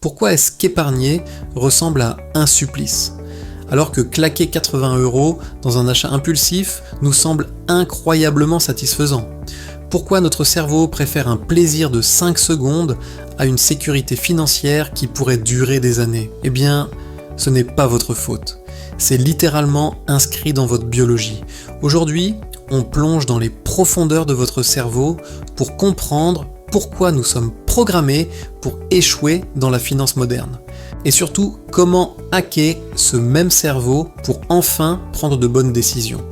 Pourquoi est-ce qu'épargner ressemble à un supplice, alors que claquer 80 € dans un achat impulsif nous semble incroyablement satisfaisant? Pourquoi notre cerveau préfère un plaisir de 5 secondes à une sécurité financière qui pourrait durer des années? Eh bien, ce n'est pas votre faute. C'est littéralement inscrit dans votre biologie. Aujourd'hui, on plonge dans les profondeurs de votre cerveau pour comprendre pourquoi nous sommes programmés pour échouer dans la finance moderne. Et surtout, comment hacker ce même cerveau pour enfin prendre de bonnes décisions.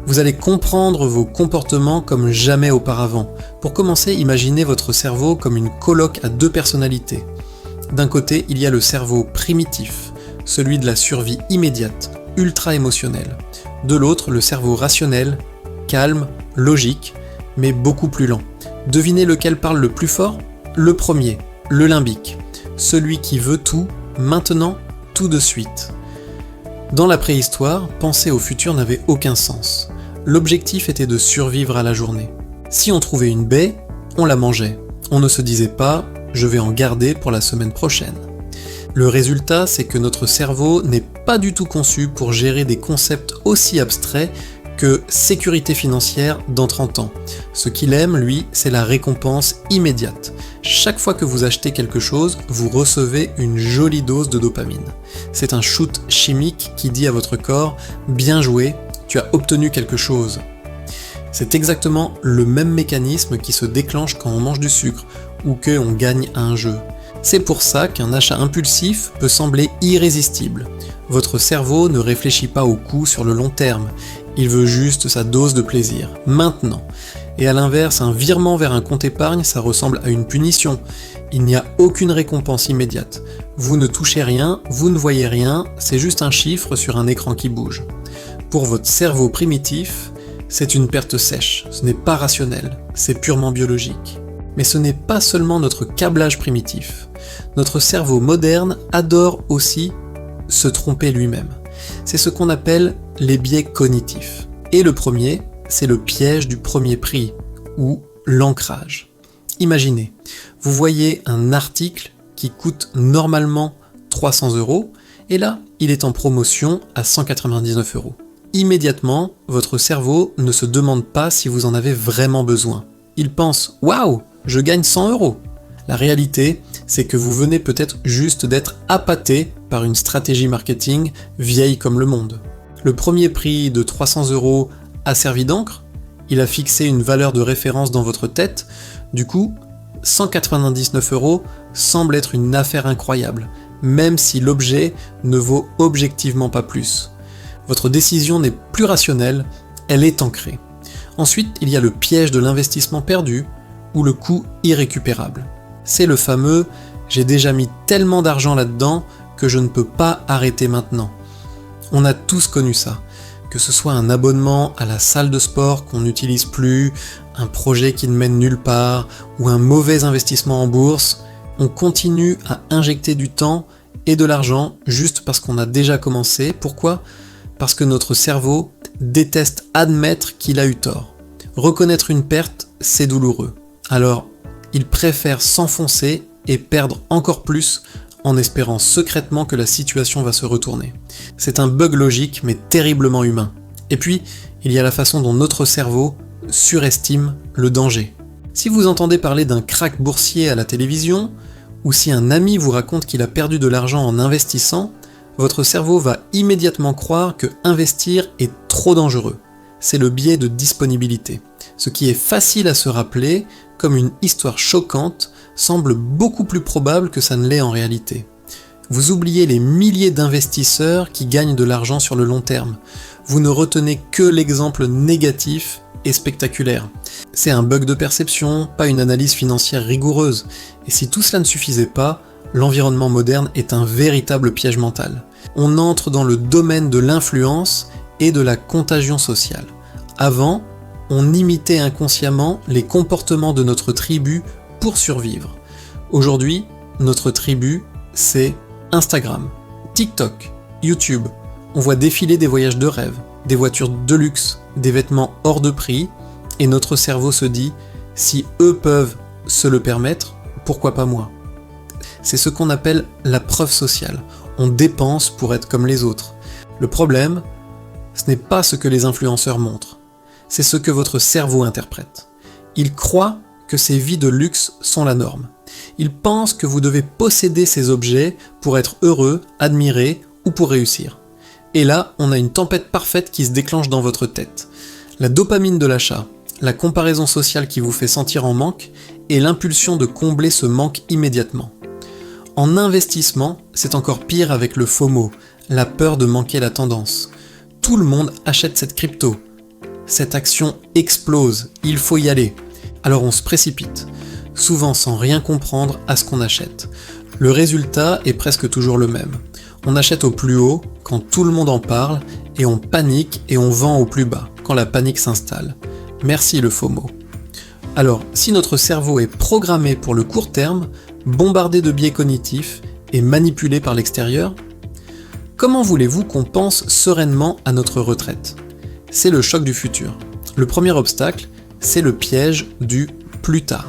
Vous allez comprendre vos comportements comme jamais auparavant. Pour commencer, imaginez votre cerveau comme une coloc à deux personnalités. D'un côté, il y a le cerveau primitif, celui de la survie immédiate, ultra émotionnel. De l'autre, le cerveau rationnel, calme, logique, mais beaucoup plus lent. Devinez lequel parle le plus fort? Le premier, le limbique, celui qui veut tout, maintenant, tout de suite. Dans la préhistoire, penser au futur n'avait aucun sens. L'objectif était de survivre à la journée. Si on trouvait une baie, on la mangeait. On ne se disait pas « je vais en garder pour la semaine prochaine ». Le résultat, c'est que notre cerveau n'est pas du tout conçu pour gérer des concepts aussi abstraits que sécurité financière dans 30 ans. Ce qu'il aime, lui, c'est la récompense immédiate. Chaque fois que vous achetez quelque chose, vous recevez une jolie dose de dopamine. C'est un shoot chimique qui dit à votre corps « bien joué, tu as obtenu quelque chose ». C'est exactement le même mécanisme qui se déclenche quand on mange du sucre ou qu'on gagne à un jeu. C'est pour ça qu'un achat impulsif peut sembler irrésistible. Votre cerveau ne réfléchit pas au coût sur le long terme, il veut juste sa dose de plaisir, maintenant. Et à l'inverse, un virement vers un compte épargne, ça ressemble à une punition. Il n'y a aucune récompense immédiate. Vous ne touchez rien, vous ne voyez rien, c'est juste un chiffre sur un écran qui bouge. Pour votre cerveau primitif, c'est une perte sèche, ce n'est pas rationnel, c'est purement biologique. Mais ce n'est pas seulement notre câblage primitif. Notre cerveau moderne adore aussi se tromper lui-même. C'est ce qu'on appelle les biais cognitifs. Et le premier, c'est le piège du premier prix, ou l'ancrage. Imaginez, vous voyez un article qui coûte normalement 300 €, et là, il est en promotion à 199 €. Immédiatement, votre cerveau ne se demande pas si vous en avez vraiment besoin. Il pense « Waouh, je gagne 100 €. La réalité, c'est que vous venez peut-être juste d'être appâté par une stratégie marketing vieille comme le monde. Le premier prix de 300 € a servi d'encre, il a fixé une valeur de référence dans votre tête, du coup, 199 € semble être une affaire incroyable, même si l'objet ne vaut objectivement pas plus. Votre décision n'est plus rationnelle, elle est ancrée. Ensuite, il y a le piège de l'investissement perdu, ou le coût irrécupérable. C'est le fameux « j'ai déjà mis tellement d'argent là-dedans que je ne peux pas arrêter maintenant ». On a tous connu ça, que ce soit un abonnement à la salle de sport qu'on n'utilise plus, un projet qui ne mène nulle part, ou un mauvais investissement en bourse, on continue à injecter du temps et de l'argent juste parce qu'on a déjà commencé. Pourquoi ? Parce que notre cerveau déteste admettre qu'il a eu tort. Reconnaître une perte, c'est douloureux. Alors, il préfère s'enfoncer et perdre encore plus en espérant secrètement que la situation va se retourner. C'est un bug logique mais terriblement humain. Et puis, il y a la façon dont notre cerveau surestime le danger. Si vous entendez parler d'un krach boursier à la télévision, ou si un ami vous raconte qu'il a perdu de l'argent en investissant, votre cerveau va immédiatement croire que investir est trop dangereux. C'est le biais de disponibilité. Ce qui est facile à se rappeler, comme une histoire choquante, semble beaucoup plus probable que ça ne l'est en réalité. Vous oubliez les milliers d'investisseurs qui gagnent de l'argent sur le long terme. Vous ne retenez que l'exemple négatif et spectaculaire. C'est un bug de perception, pas une analyse financière rigoureuse. Et si tout cela ne suffisait pas, l'environnement moderne est un véritable piège mental. On entre dans le domaine de l'influence et de la contagion sociale. Avant, on imitait inconsciemment les comportements de notre tribu pour survivre. Aujourd'hui, notre tribu, c'est Instagram, TikTok, YouTube. On voit défiler des voyages de rêve, des voitures de luxe, des vêtements hors de prix, et notre cerveau se dit « si eux peuvent se le permettre, pourquoi pas moi ?» C'est ce qu'on appelle la preuve sociale. On dépense pour être comme les autres. Le problème, ce n'est pas ce que les influenceurs montrent, c'est ce que votre cerveau interprète. Il croit que ces vies de luxe sont la norme. Il pense que vous devez posséder ces objets pour être heureux, admiré ou pour réussir. Et là, on a une tempête parfaite qui se déclenche dans votre tête. La dopamine de l'achat, la comparaison sociale qui vous fait sentir en manque et l'impulsion de combler ce manque immédiatement. En investissement, c'est encore pire avec le FOMO, la peur de manquer la tendance. Tout le monde achète cette crypto. Cette action explose, il faut y aller. Alors on se précipite, souvent sans rien comprendre à ce qu'on achète. Le résultat est presque toujours le même. On achète au plus haut quand tout le monde en parle et on panique et on vend au plus bas quand la panique s'installe. Merci le FOMO. Alors, si notre cerveau est programmé pour le court terme, bombardé de biais cognitifs et manipulé par l'extérieur, comment voulez-vous qu'on pense sereinement à notre retraite ? C'est le choc du futur. Le premier obstacle, c'est le piège du plus tard.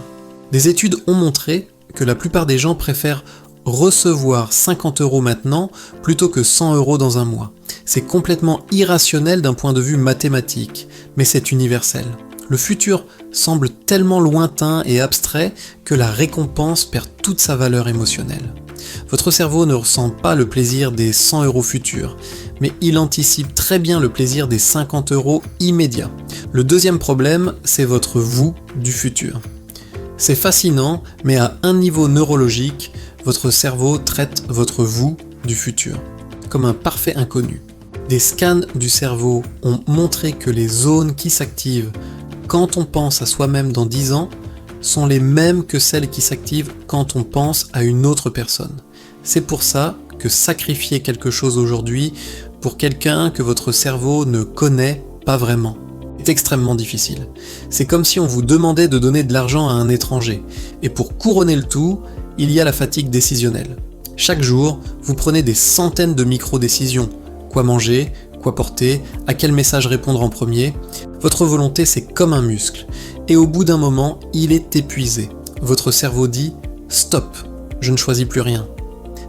Des études ont montré que la plupart des gens préfèrent recevoir 50 € maintenant plutôt que 100 € dans un mois. C'est complètement irrationnel d'un point de vue mathématique, mais c'est universel. Le futur semble tellement lointain et abstrait que la récompense perd toute sa valeur émotionnelle. Votre cerveau ne ressent pas le plaisir des 100 € futurs, mais il anticipe très bien le plaisir des 50 € immédiats. Le deuxième problème, c'est votre vous du futur. C'est fascinant, mais à un niveau neurologique, votre cerveau traite votre vous du futur comme un parfait inconnu. Des scans du cerveau ont montré que les zones qui s'activent quand on pense à soi-même dans 10 ans sont les mêmes que celles qui s'activent quand on pense à une autre personne. C'est pour ça que sacrifier quelque chose aujourd'hui pour quelqu'un que votre cerveau ne connaît pas vraiment est extrêmement difficile. C'est comme si on vous demandait de donner de l'argent à un étranger. Et pour couronner le tout, il y a la fatigue décisionnelle. Chaque jour, vous prenez des centaines de micro-décisions. Quoi manger, quoi porter, à quel message répondre en premier. Votre volonté, c'est comme un muscle. Et au bout d'un moment, il est épuisé. Votre cerveau dit « Stop, je ne choisis plus rien ».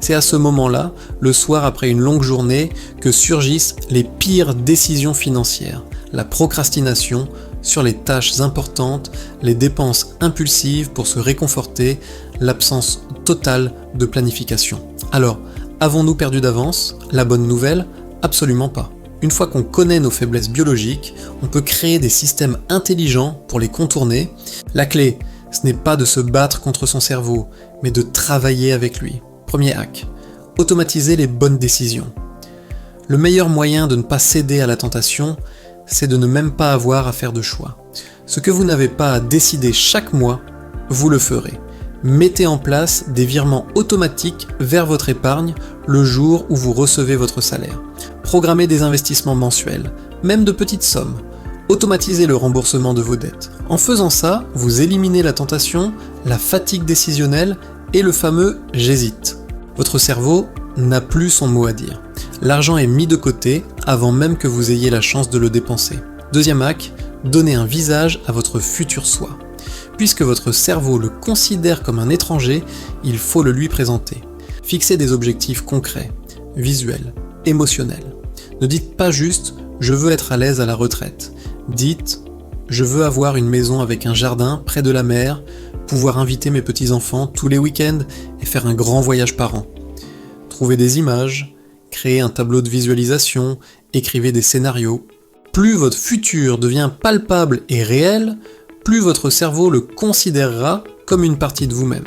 C'est à ce moment-là, le soir après une longue journée, que surgissent les pires décisions financières. La procrastination sur les tâches importantes, les dépenses impulsives pour se réconforter, l'absence totale de planification. Alors, avons-nous perdu d'avance ? La bonne nouvelle ? Absolument pas. Une fois qu'on connaît nos faiblesses biologiques, on peut créer des systèmes intelligents pour les contourner. La clé, ce n'est pas de se battre contre son cerveau, mais de travailler avec lui. Premier hack, automatiser les bonnes décisions. Le meilleur moyen de ne pas céder à la tentation, c'est de ne même pas avoir à faire de choix. Ce que vous n'avez pas à décider chaque mois, vous le ferez. Mettez en place des virements automatiques vers votre épargne le jour où vous recevez votre salaire. Programmez des investissements mensuels, même de petites sommes. Automatisez le remboursement de vos dettes. En faisant ça, vous éliminez la tentation, la fatigue décisionnelle et le fameux « j'hésite ». Votre cerveau n'a plus son mot à dire. L'argent est mis de côté avant même que vous ayez la chance de le dépenser. Deuxième hack, donnez un visage à votre futur soi. Puisque votre cerveau le considère comme un étranger, il faut le lui présenter. Fixez des objectifs concrets, visuels, émotionnels. Ne dites pas juste « je veux être à l'aise à la retraite ». Dites « je veux avoir une maison avec un jardin près de la mer, pouvoir inviter mes petits-enfants tous les week-ends et faire un grand voyage par an ». Trouvez des images, créez un tableau de visualisation, écrivez des scénarios. Plus votre futur devient palpable et réel, plus votre cerveau le considérera comme une partie de vous-même.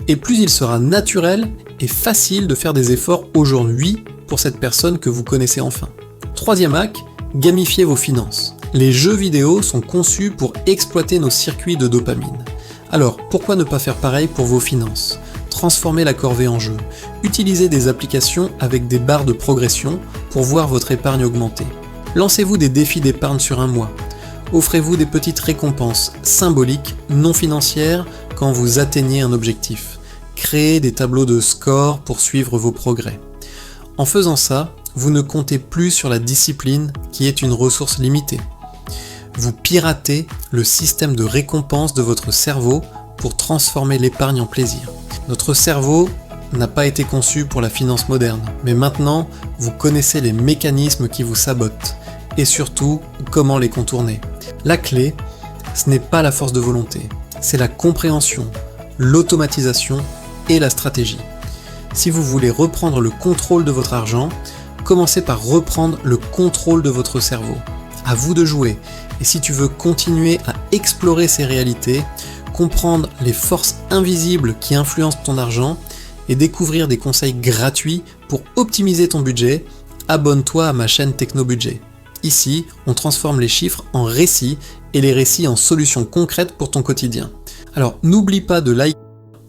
Et plus il sera naturel et facile de faire des efforts aujourd'hui pour cette personne que vous connaissez enfin. Troisième hack, gamifiez vos finances. Les jeux vidéo sont conçus pour exploiter nos circuits de dopamine. Alors, pourquoi ne pas faire pareil pour vos finances ? Transformez la corvée en jeu. Utilisez des applications avec des barres de progression pour voir votre épargne augmenter. Lancez-vous des défis d'épargne sur un mois. Offrez-vous des petites récompenses symboliques, non financières, quand vous atteignez un objectif. Créez des tableaux de score pour suivre vos progrès. En faisant ça, vous ne comptez plus sur la discipline qui est une ressource limitée. Vous piratez le système de récompense de votre cerveau pour transformer l'épargne en plaisir. Notre cerveau n'a pas été conçu pour la finance moderne, mais maintenant, vous connaissez les mécanismes qui vous sabotent, et surtout, comment les contourner. La clé, ce n'est pas la force de volonté, c'est la compréhension, l'automatisation et la stratégie. Si vous voulez reprendre le contrôle de votre argent, commencez par reprendre le contrôle de votre cerveau. À vous de jouer, et si tu veux continuer à explorer ces réalités, comprendre les forces invisibles qui influencent ton argent et découvrir des conseils gratuits pour optimiser ton budget, abonne-toi à ma chaîne Technobudget. Ici, on transforme les chiffres en récits et les récits en solutions concrètes pour ton quotidien. Alors n'oublie pas de liker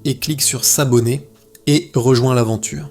et clique sur s'abonner et rejoins l'aventure.